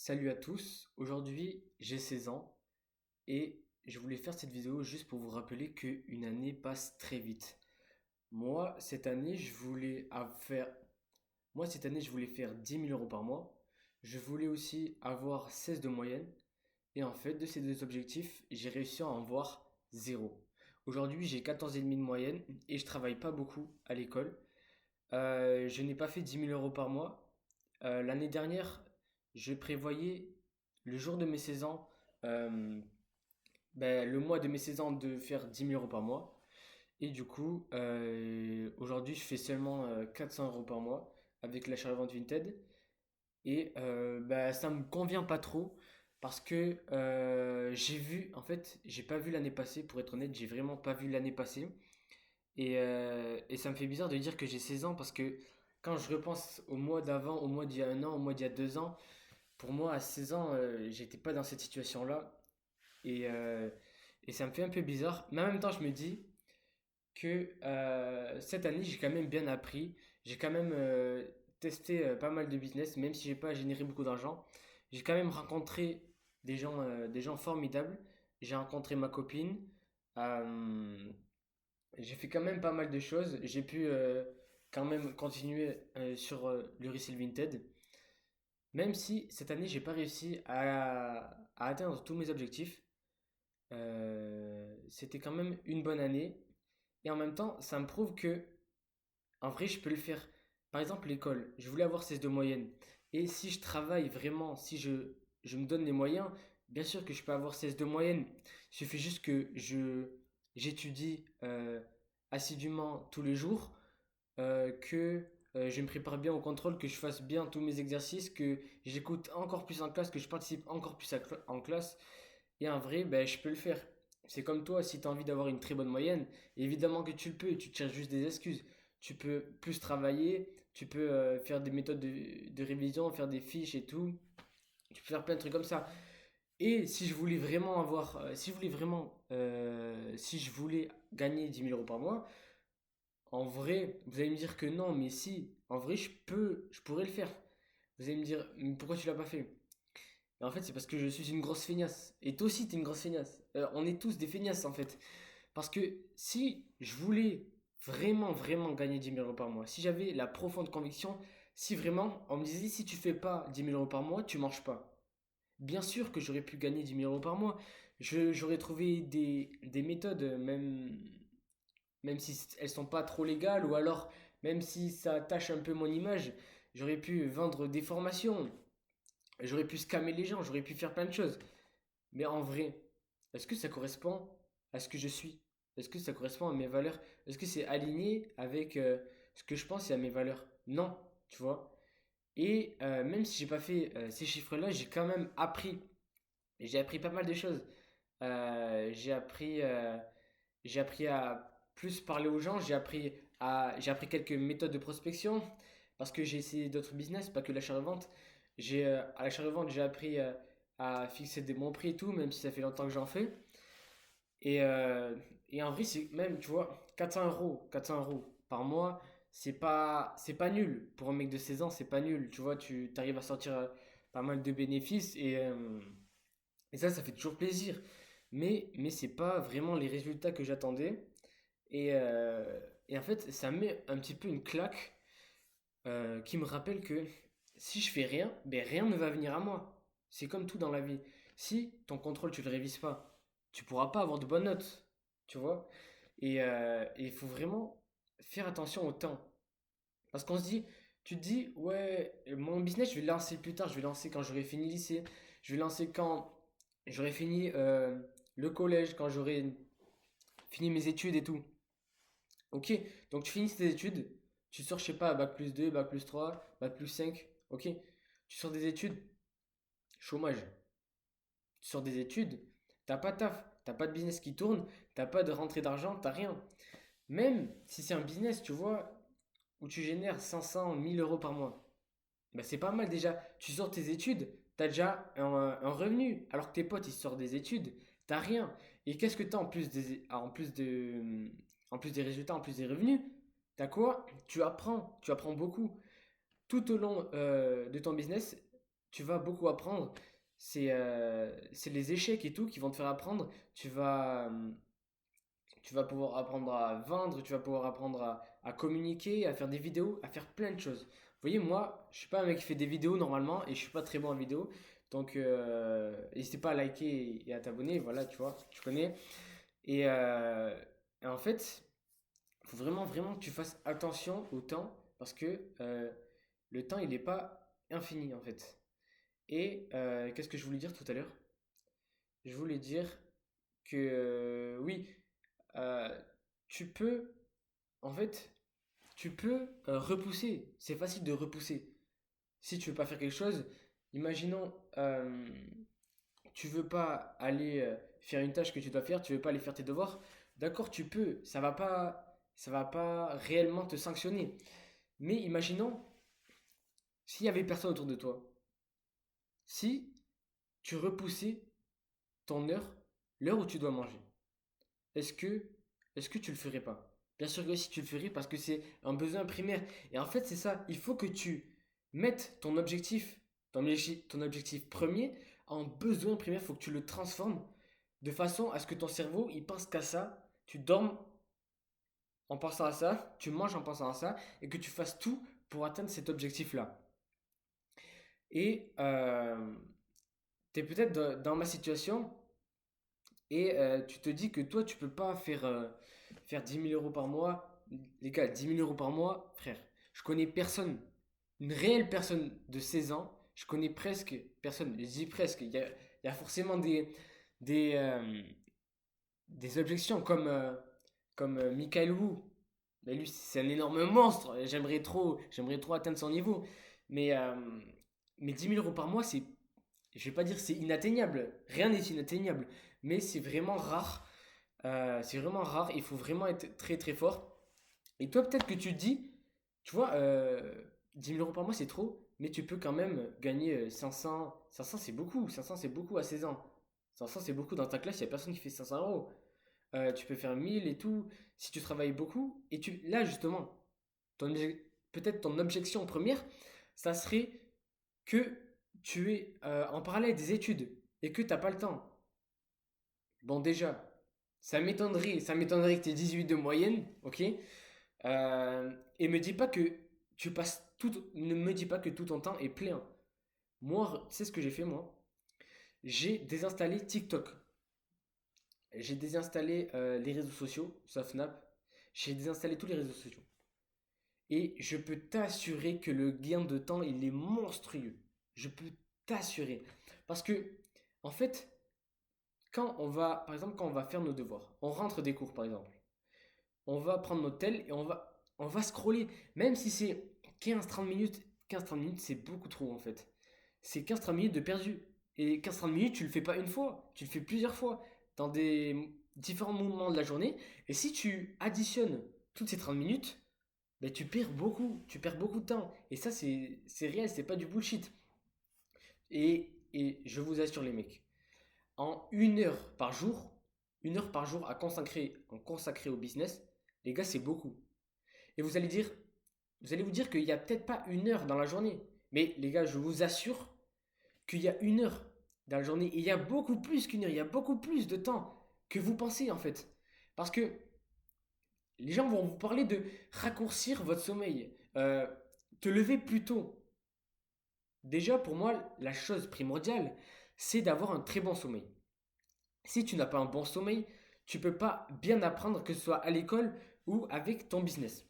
Salut à tous, aujourd'hui j'ai 16 ans et je voulais faire cette vidéo juste pour vous rappeler qu'une année passe très vite. Moi cette année je voulais faire, Moi cette année je voulais faire 10 000 € par mois. Je voulais aussi avoir 16 de moyenne et en fait de ces deux objectifs j'ai réussi à en voir zéro. Aujourd'hui j'ai 14,5 de moyenne et je travaille pas beaucoup à l'école. Je n'ai pas fait 10 000 € par mois. L'année dernière, je prévoyais le jour de mes 16 ans, euh, le mois de mes 16 ans, de faire 10 000 € par mois. Et du coup, aujourd'hui, je fais seulement 400 € par mois avec l'achat-revente Vinted. Et ça me convient pas trop parce que en fait, j'ai pas vu l'année passée, pour être honnête, j'ai vraiment pas vu l'année passée. Et ça me fait bizarre de dire que j'ai 16 ans parce que quand je repense au mois d'avant, au mois d'il y a un an, au mois d'il y a 2 ans, pour moi à 16 ans, j'étais pas dans cette situation-là. Et, euh, et ça me fait un peu bizarre. Mais en même temps, je me dis que cette année, j'ai quand même bien appris. J'ai quand même testé pas mal de business, même si j'ai pas généré beaucoup d'argent. J'ai quand même rencontré des gens formidables. J'ai rencontré ma copine. Euh, j'ai fait quand même pas mal de choses. J'ai pu quand même continuer sur le resale Vinted. Même si cette année, j'ai pas réussi à atteindre tous mes objectifs. C'était quand même une bonne année. Et en même temps, ça me prouve que, en vrai, je peux le faire. Par exemple, l'école. Je voulais avoir 16 de moyenne. Et si je travaille vraiment, si je me donne les moyens, bien sûr que je peux avoir 16 de moyenne. Il suffit juste que j'étudie assidûment tous les jours, que je me prépare bien au contrôle, que je fasse bien tous mes exercices, que j'écoute encore plus en classe, que je participe encore plus en classe. Et en vrai, ben, je peux le faire. C'est comme toi, si tu as envie d'avoir une très bonne moyenne, évidemment que tu le peux, tu te cherches juste des excuses. Tu peux plus travailler, tu peux faire des méthodes de révision, faire des fiches et tout. Tu peux faire plein de trucs comme ça. Et si je voulais vraiment si je voulais gagner 10 000 € par mois, en vrai, vous allez me dire que non, mais si, en vrai, je pourrais le faire. Vous allez me dire, mais pourquoi tu l'as pas fait? Et en fait, c'est parce que je suis une grosse feignasse. Et toi aussi, t'es une grosse feignasse. On est tous des feignasses, en fait. Parce que si je voulais vraiment, vraiment gagner 10 000 € par mois, si j'avais la profonde conviction, si vraiment, on me disait, si tu fais pas 10 000 € par mois, tu manges pas. Bien sûr que j'aurais pu gagner 10 000 € par mois. J'aurais trouvé des méthodes, même si elles sont pas trop légales, ou alors même si ça tâche un peu mon image, j'aurais pu vendre des formations, j'aurais pu scammer les gens, j'aurais pu faire plein de choses. Mais en vrai, est-ce que ça correspond à ce que je suis? Est-ce que ça correspond à mes valeurs? Est-ce que c'est aligné avec ce que je pense et à mes valeurs? Non, tu vois. Et même si j'ai pas fait ces chiffres-là, j'ai quand même appris. J'ai appris pas mal de choses. Euh, j'ai appris, euh, j'ai appris à plus parler aux gens. J'ai appris quelques méthodes de prospection parce que j'ai essayé d'autres business, pas que l'achat-revente. À l'achat-revente, j'ai appris à fixer des bons prix et tout, même si ça fait longtemps que j'en fais. Et, euh, et en vrai, c'est même, tu vois, 400 € par mois, c'est pas nul. Pour un mec de 16 ans, c'est pas nul. Tu vois, tu arrives à sortir pas mal de bénéfices et ça fait toujours plaisir. Mais c'est pas vraiment les résultats que j'attendais. Et en fait, ça met un petit peu une claque qui me rappelle que si je fais rien, ben rien ne va venir à moi. C'est comme tout dans la vie. Si ton contrôle, tu le révises pas, tu pourras pas avoir de bonnes notes. Tu vois? Et il faut vraiment faire attention au temps. Parce qu'on se dit, tu te dis, ouais, mon business, je vais le lancer plus tard, je vais le lancer quand j'aurai fini le lycée, je vais le lancer quand j'aurai fini le collège, quand j'aurai fini mes études et tout. Ok, donc tu finis tes études, tu sors, je sais pas, bac plus 2, bac plus 3, bac plus 5, ok? Tu sors des études, chômage. Tu sors des études, t'as pas de taf, t'as pas de business qui tourne, t'as pas de rentrée d'argent, t'as rien. Même si c'est un business, tu vois, où tu génères 500, 1000 € par mois, bah c'est pas mal déjà. Tu sors tes études, t'as déjà un revenu, alors que tes potes ils sortent des études, t'as rien. Et qu'est-ce que t'as en plus des résultats, en plus des revenus? T'as quoi? Tu apprends beaucoup. Tout au long de ton business, tu vas beaucoup apprendre. C'est les échecs et tout qui vont te faire apprendre. Tu vas pouvoir apprendre à vendre, tu vas pouvoir apprendre à communiquer, à faire des vidéos, à faire plein de choses. Vous voyez, moi, je suis pas un mec qui fait des vidéos normalement et je suis pas très bon en vidéo. Donc, n'hésitez pas à liker et à t'abonner. Voilà, tu vois, tu connais. Et, euh, et en fait, il faut vraiment, vraiment que tu fasses attention au temps parce que le temps, il n'est pas infini en fait. Et qu'est-ce que je voulais dire tout à l'heure? Je voulais dire que oui, euh, tu peux, en fait, tu peux repousser. C'est facile de repousser. Si tu veux pas faire quelque chose, imaginons, tu veux pas aller faire une tâche que tu dois faire, tu veux pas aller faire tes devoirs. D'accord, tu peux. Ça va pas réellement te sanctionner. Mais imaginons s'il y avait personne autour de toi. Si tu repoussais ton heure, l'heure où tu dois manger. Est-ce que, est-ce que tu le ferais pas? Bien sûr que si tu le ferais parce que c'est un besoin primaire. Et en fait, c'est ça. Il faut que tu mettes ton objectif premier en besoin primaire. Il faut que tu le transformes de façon à ce que ton cerveau, il pense qu'à ça. Tu dormes en pensant à ça, tu manges en pensant à ça, et que tu fasses tout pour atteindre cet objectif-là. Et tu es peut-être dans ma situation, et tu te dis que toi, tu peux pas faire 10 000 euros par mois. Les gars, 10 000 euros par mois, frère, je connais personne, une réelle personne de 16 ans, je connais presque personne, je dis presque, il y a forcément des, euh, des objections comme Michael Wu. Mais lui, c'est un énorme monstre, j'aimerais trop atteindre son niveau. Mais, euh, mais 10 000 euros par mois, je vais pas dire c'est inatteignable, rien n'est inatteignable, mais c'est vraiment rare. C'est vraiment rare, il faut vraiment être très très fort. Et toi, peut-être que tu te dis, tu vois, 10 000 euros par mois c'est trop, mais tu peux quand même gagner 500. 500 c'est beaucoup, 500 c'est beaucoup à 16 ans. 500 c'est beaucoup, dans ta classe, il n'y a personne qui fait 500 euros. Tu peux faire 1000 et tout, si tu travailles beaucoup. Et là justement, peut-être ton objection première, ça serait que tu es en parallèle des études et que tu n'as pas le temps. Bon, déjà, ça m'étonnerait que tu aies 18 de moyenne, ok? Et me dis pas que ne me dis pas que tout ton temps est plein. Moi, tu sais ce que j'ai fait, moi? J'ai désinstallé TikTok. J'ai désinstallé les réseaux sociaux, sauf Snap. J'ai désinstallé tous les réseaux sociaux. Et je peux t'assurer que le gain de temps, il est monstrueux. Je peux t'assurer. Parce que, en fait, par exemple, quand on va faire nos devoirs, on rentre des cours, par exemple, on va prendre notre tel et on va scroller. Même si c'est 15-30 minutes, 15-30 minutes, c'est beaucoup trop, en fait. C'est 15-30 minutes de perdu. Et 15-30 minutes, tu le fais pas une fois, tu le fais plusieurs fois, dans des différents moments de la journée. Et si tu additionnes toutes ces 30 minutes, ben tu perds beaucoup de temps. Et ça, c'est réel, c'est pas du bullshit. Et je vous assure, les mecs, en une heure par jour à consacrer au business, les gars, c'est beaucoup. Et vous allez vous dire qu'il n'y a peut-être pas une heure dans la journée. Mais les gars, je vous assure qu'il y a une heure dans la journée. Et il y a beaucoup plus qu'une heure, il y a beaucoup plus de temps que vous pensez en fait. Parce que les gens vont vous parler de raccourcir votre sommeil, te lever plus tôt. Déjà, pour moi, la chose primordiale, c'est d'avoir un très bon sommeil. Si tu n'as pas un bon sommeil, tu ne peux pas bien apprendre, que ce soit à l'école ou avec ton business.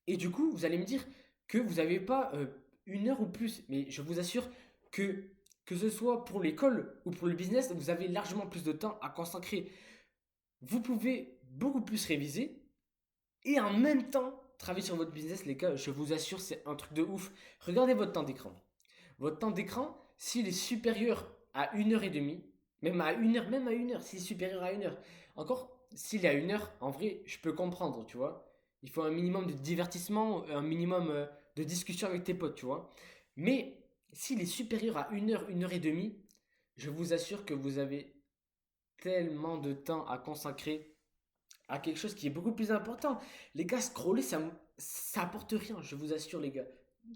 Et du coup, vous allez me dire que vous n'avez pas une heure ou plus. Mais je vous assure que que ce soit pour l'école ou pour le business, vous avez largement plus de temps à consacrer. Vous pouvez beaucoup plus réviser et en même temps travailler sur votre business, les gars. Je vous assure, c'est un truc de ouf. Regardez votre temps d'écran. Votre temps d'écran, s'il est supérieur à une heure et demie, même à une heure, s'il est supérieur à une heure, encore, s'il est à une heure, en vrai, je peux comprendre, tu vois. Il faut un minimum de divertissement, un minimum de discussion avec tes potes, tu vois. Mais s'il est supérieur à une heure et demie, je vous assure que vous avez tellement de temps à consacrer à quelque chose qui est beaucoup plus important. Les gars, scroller, ça apporte rien, je vous assure, les gars.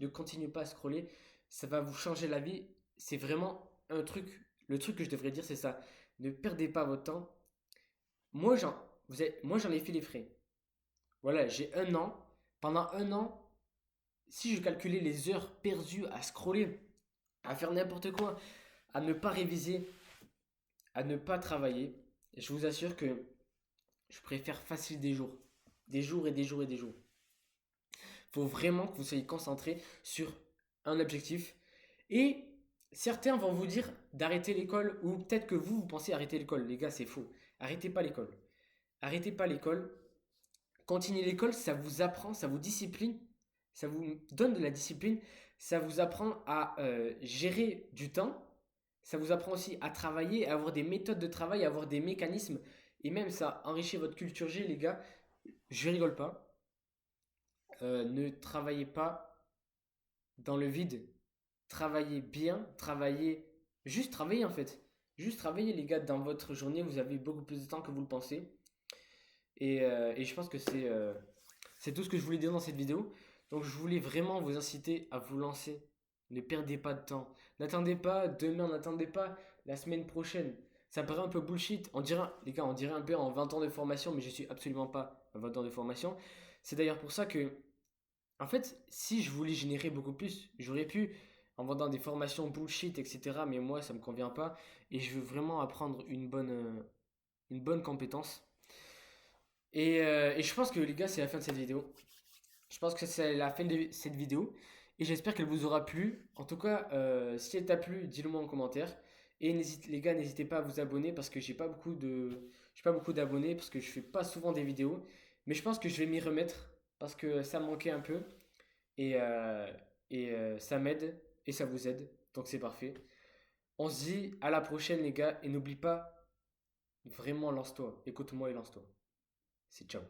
Ne continuez pas à scroller. ça va vous changer la vie. C'est vraiment un truc, le truc que je devrais dire, c'est ça. Ne perdez pas votre temps. Moi, moi, j'en ai fait les frais. Voilà, j'ai un an. Pendant un an, si je calculais les heures perdues à scroller, à faire n'importe quoi, à ne pas réviser, à ne pas travailler, je vous assure que je préfère facile des jours. Des jours et des jours et des jours. Il faut vraiment que vous soyez concentré sur un objectif. Et certains vont vous dire d'arrêter l'école, ou peut-être que vous pensez arrêter l'école. Les gars, c'est faux. Arrêtez pas l'école. Arrêtez pas l'école. Continuez l'école, ça vous apprend, ça vous discipline, ça vous donne de la discipline, ça vous apprend à gérer du temps, ça vous apprend aussi à travailler, à avoir des méthodes de travail, à avoir des mécanismes, et même ça enrichit votre culture G, les gars. Je rigole pas. Ne travaillez pas dans le vide. Travaillez bien, travaillez, juste travaillez en fait. Juste travaillez, les gars, dans votre journée, vous avez beaucoup plus de temps que vous le pensez. Et je pense que c'est tout ce que je voulais dire dans cette vidéo. Donc je voulais vraiment vous inciter à vous lancer. Ne perdez pas de temps. N'attendez pas demain, n'attendez pas la semaine prochaine. Ça paraît un peu bullshit. On dirait, les gars, on dirait un peu en 20 ans de formation, mais je suis absolument pas à 20 ans de formation. C'est d'ailleurs pour ça que, en fait, si je voulais générer beaucoup plus, j'aurais pu en vendant des formations bullshit, etc. Mais moi, ça me convient pas. Et je veux vraiment apprendre une bonne compétence. Et je pense que les gars, c'est la fin de cette vidéo. Je pense que c'est la fin de cette vidéo. Et j'espère qu'elle vous aura plu. En tout cas, si elle t'a plu, dis-le moi en commentaire. Et les gars, n'hésitez pas à vous abonner parce que j'ai pas beaucoup d'abonnés parce que je fais pas souvent des vidéos. Mais je pense que je vais m'y remettre parce que ça me manquait un peu. Et ça m'aide et ça vous aide. Donc c'est parfait. On se dit à la prochaine, les gars. Et n'oublie pas, vraiment, lance-toi. Écoute-moi et lance-toi. C'est ciao.